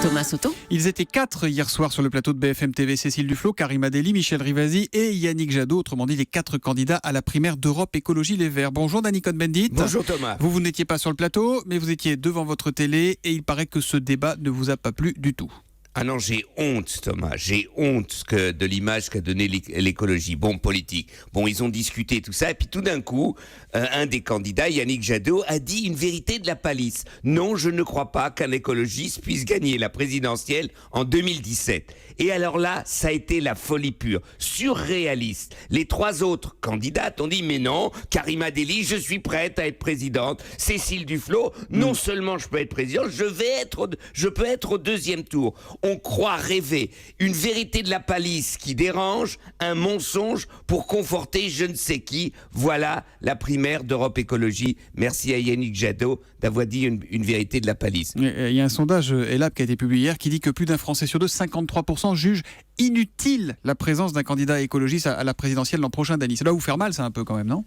Thomas Soto. Ils étaient 4 hier soir sur le plateau de BFM TV. Cécile Duflot, Karima Delli, Michel Rivasi et Yannick Jadot, autrement dit les 4 candidats à la primaire d'Europe Écologie Les Verts. Bonjour Dany Cohn-Bendit. Bonjour Thomas. Vous n'étiez pas sur le plateau, mais vous étiez devant votre télé et il paraît que ce débat ne vous a pas plu du tout. Ah non, j'ai honte Thomas, j'ai honte de l'image qu'a donnée l'écologie. Bon, politique. Bon, ils ont discuté tout ça et puis tout d'un coup, un des candidats, Yannick Jadot, a dit une vérité de la palisse. Non, je ne crois pas qu'un écologiste puisse gagner la présidentielle en 2017. Et alors là, ça a été la folie pure, surréaliste. Les 3 autres candidates ont dit mais non, Karima Delli, je suis prête à être présidente. Cécile Duflot, non seulement je peux être présidente, je peux être au 2e tour. On croit rêver une vérité de la palisse qui dérange, un mensonge pour conforter je ne sais qui. Voilà la primaire d'Europe Écologie. Merci à Yannick Jadot d'avoir dit une vérité de la palisse. Il y a un sondage ELAB qui a été publié hier qui dit que plus d'un Français sur 2, 53%, jugent inutile la présence d'un candidat écologiste à la présidentielle l'an prochain, Dany. Ça doit vous faire mal, ça, un peu quand même, non ?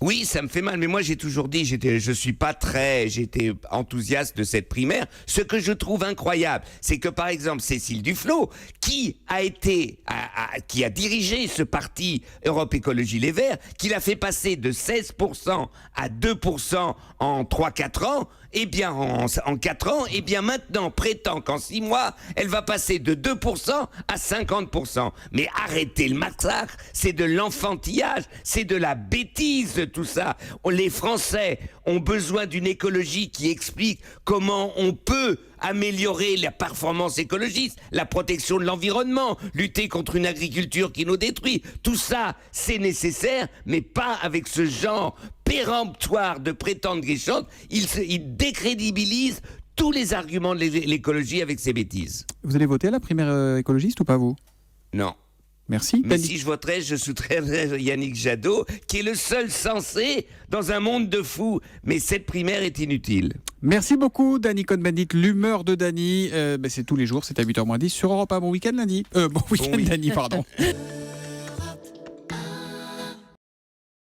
Oui, ça me fait mal, mais moi j'ai toujours dit, j'étais enthousiaste de cette primaire. Ce que je trouve incroyable, c'est que par exemple Cécile Duflot, qui a dirigé ce parti Europe Écologie Les Verts, qui l'a fait passer de 16% à 2% en 3-4 ans, eh bien en 4 ans, eh bien maintenant prétend qu'en 6 mois, elle va passer de 2% à 50%. Mais arrêtez le massacre, c'est de l'enfantillage, c'est de la bêtise tout ça. Les Français ont besoin d'une écologie qui explique comment on peut améliorer la performance écologiste, la protection de l'environnement, lutter contre une agriculture qui nous détruit. Tout ça, c'est nécessaire, mais pas avec ce genre péremptoire de prétendre guéchantes. Il décrédibilise tous les arguments de l'écologie avec ses bêtises. Vous allez voter à la primaire écologiste ou pas, vous ? Non. Merci. Mais si je voterais, je soutiendrais Yannick Jadot, qui est le seul sensé dans un monde de fous. Mais cette primaire est inutile. Merci beaucoup, Dany Cohn-Bendit. L'humeur de Dany, c'est tous les jours, c'est à 8h moins 10 sur Europe 1. Bon week-end, Dany. Bon week-end, Dany, pardon.